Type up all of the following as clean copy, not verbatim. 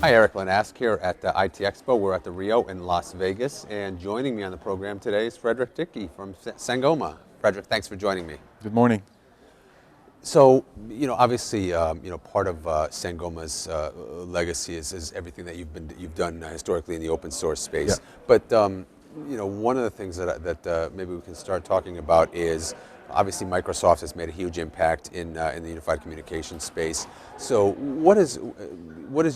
Hi, Eric Lanask here at the ITEXPO. We're at the Rio in Las Vegas, and joining me on the program today is Frederick Dickey from Sangoma. Frederick, thanks for joining me. Good morning. So, obviously, part of Sangoma's legacy is everything that you've done historically in the open source space. Yeah. But one of the things that maybe we can start talking about is obviously Microsoft has made a huge impact in the unified communication space. So, what is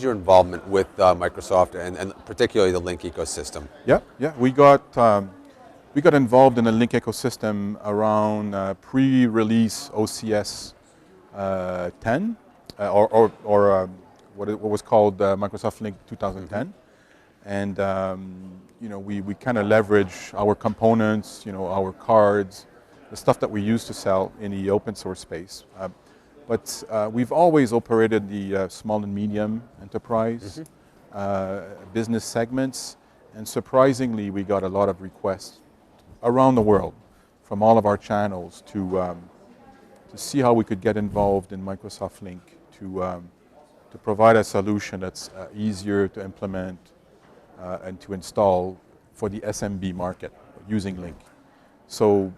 your involvement with Microsoft and particularly the Link ecosystem? Yeah. We got involved in the Link ecosystem around pre-release OCS 10 or what was called Microsoft Link 2010, and we kind of leverage our components, our cards, the stuff that we used to sell in the open source space. But we've always operated the small and medium enterprise business segments, and surprisingly, we got a lot of requests around the world from all of our channels to see how we could get involved in Microsoft Link to provide a solution that's easier to implement and to install for the SMB market using Link. So,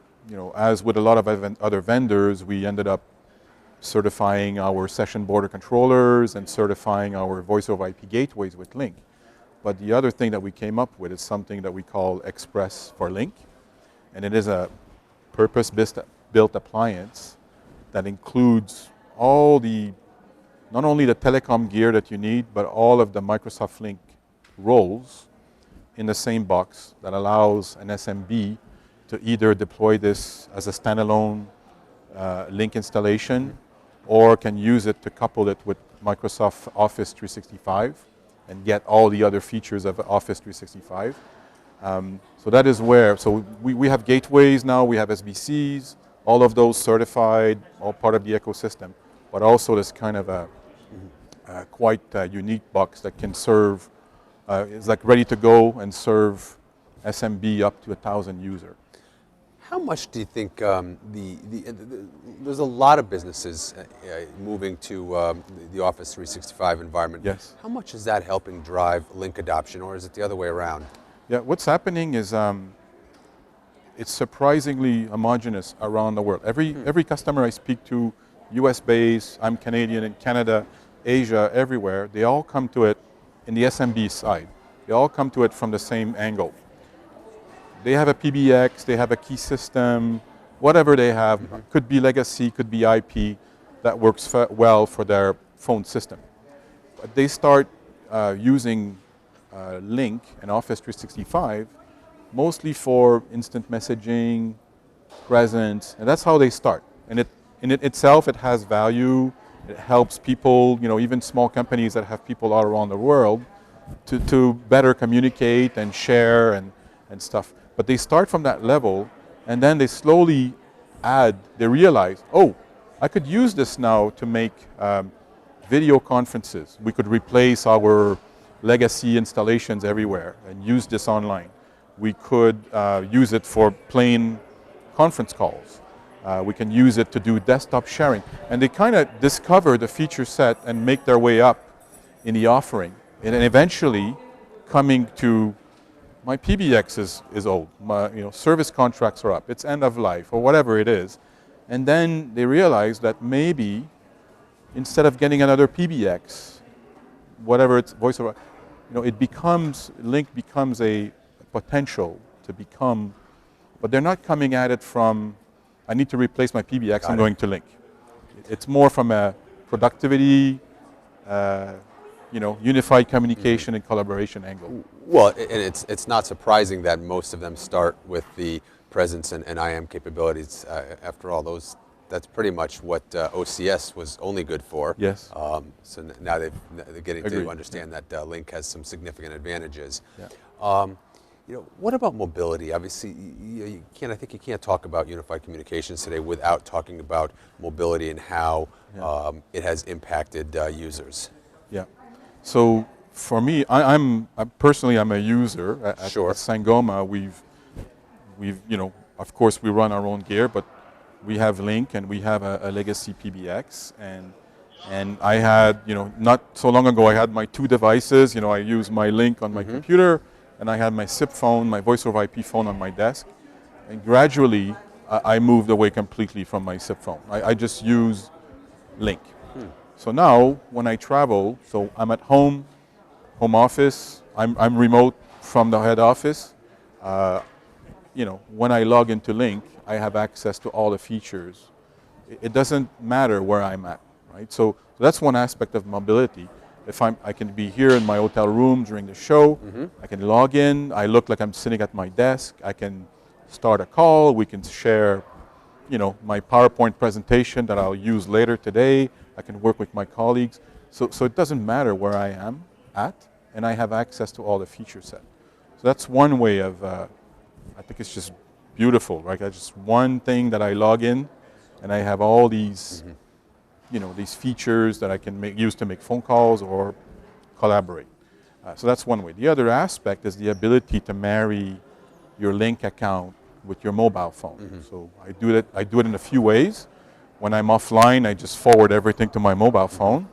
as with a lot of other vendors, we ended up certifying our session border controllers and certifying our voice over IP gateways with Link. But the other thing that we came up with is something that we call Express for Link. And it is a purpose-built appliance that includes not only the telecom gear that you need, but all of the Microsoft Link roles in the same box that allows an SMB to either deploy this as a standalone Link installation or can use it to couple it with Microsoft Office 365 and get all the other features of Office 365. So that is where, so we have gateways now, we have SBCs, all of those certified, all part of the ecosystem, but also this kind of a quite unique box that can serve, is like ready to go and serve SMB up to 1,000 users. How much do you think there's a lot of businesses moving to the Office 365 environment? Yes. How much is that helping drive Link adoption, or is it the other way around? Yeah, what's happening is it's surprisingly homogeneous around the world. Every customer I speak to, US based, I'm Canadian, in Canada, Asia, everywhere, they all come to it in the SMB side. They all come to it from the same angle. They have a PBX, they have a key system, whatever they have, could be legacy, could be IP, that works well for their phone system. But they start using Link and Office 365 mostly for instant messaging, presence, and that's how they start. And in it itself, it has value. It helps people, even small companies that have people all around the world to better communicate and share and stuff. But they start from that level, and then they slowly they realize, oh, I could use this now to make video conferences. We could replace our legacy installations everywhere and use this online. We could use it for plain conference calls. We can use it to do desktop sharing. And they kind of discover the feature set and make their way up in the offering. And then eventually coming to, my PBX is old, my service contracts are up, it's end of life, or whatever it is. And then they realize that maybe instead of getting another PBX, whatever it's voice over, Link becomes a potential to become, but they're not coming at it from, I need to replace my PBX, I'm going to Link. It's more from a productivity, unified communication and collaboration angle. Well, and it's not surprising that most of them start with the presence and IM capabilities. After all, that's pretty much what OCS was only good for. Yes. So now they're getting Agreed. to understand that Link has some significant advantages. Yeah. What about mobility? Obviously, I think you can't talk about unified communications today without talking about mobility and how it has impacted users. Yeah. So for me, I'm personally a user at Sangoma. We've of course we run our own gear, but we have Link and we have a legacy PBX, and And I had, not so long ago, I had my two devices. I used my Link on my computer, and I had my SIP phone, my voice over IP phone on my desk. And gradually, I moved away completely from my SIP phone. I just use Link. So now, when I travel, so I'm at home office, I'm remote from the head office. When I log into Link, I have access to all the features. It doesn't matter where I'm at, right? So that's one aspect of mobility. If I can be here in my hotel room during the show, I can log in, I look like I'm sitting at my desk, I can start a call, we can share, my PowerPoint presentation that I'll use later today, I can work with my colleagues. So it doesn't matter where I am at, and I have access to all the feature set. So that's one way of, I think it's just beautiful, right? That's just one thing that I log in, and I have all these, these features that I can use to make phone calls or collaborate. So that's one way. The other aspect is the ability to marry your Link account with your mobile phone. So I do it in a few ways. When I'm offline, I just forward everything to my mobile phone.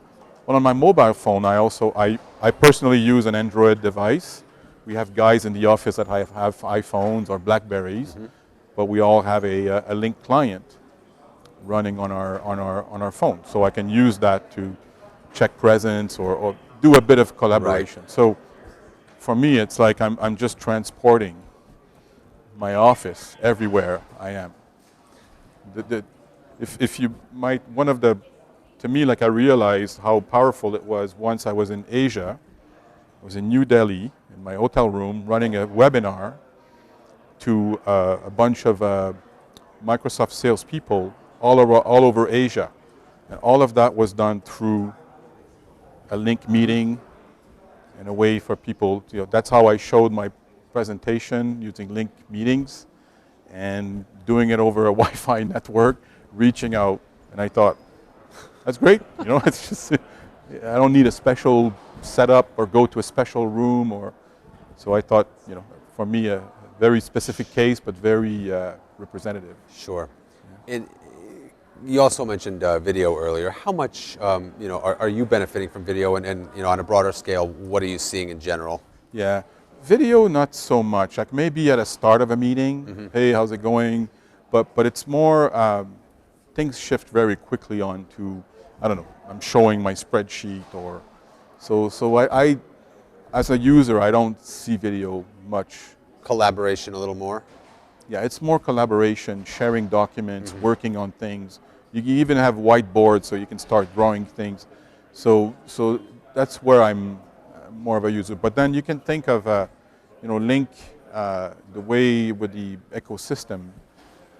Well, on my mobile phone, I personally use an Android device. We have guys in the office that have iPhones or Blackberries, but we all have a Link client running on our phone. So I can use that to check presence or do a bit of collaboration. Right. So for me, it's like I'm just transporting my office everywhere I am. If you might, to me, like I realized how powerful it was once I was in Asia. I was in New Delhi in my hotel room running a webinar to a bunch of Microsoft salespeople all over Asia. And all of that was done through a Link meeting and a way for people to, that's how I showed my presentation using Link meetings and doing it over a Wi-Fi network, reaching out. And I thought, that's great. It's just, I don't need a special setup or go to a special room so I thought, for me, a very specific case, but very representative. Sure. Yeah. And you also mentioned video earlier. How much, are you benefiting from video, and on a broader scale, what are you seeing in general? Yeah, video not so much. Like maybe at a start of a meeting, hey, how's it going? But it's more things shift very quickly on to, I don't know, I'm showing my spreadsheet or so I as a user, I don't see video much. Collaboration a little more? Yeah, it's more collaboration, sharing documents, working on things. You can even have whiteboards so you can start drawing things. So that's where I'm more of a user. But then you can think of, Link, the way with the ecosystem,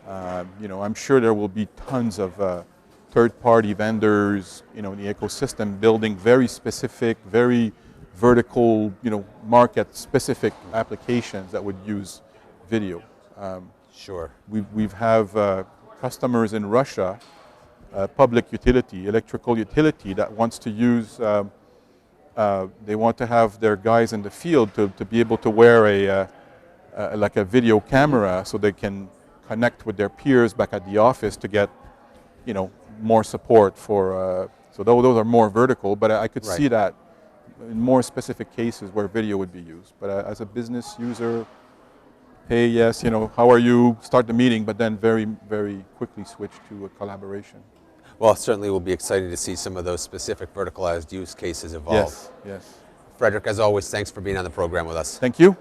I'm sure there will be tons of third-party vendors, in the ecosystem building very specific, very vertical, market-specific applications that would use video. Sure. We have customers in Russia, public utility, electrical utility that wants to use, they want to have their guys in the field to be able to wear like a video camera so they can connect with their peers back at the office to get, more support for, so those are more vertical, but I could see that in more specific cases where video would be used. But as a business user, hey, yes, how are you? Start the meeting, but then very, very quickly switch to a collaboration. Well, certainly will be exciting to see some of those specific verticalized use cases evolve. Yes, yes. Frederick, as always, thanks for being on the program with us. Thank you.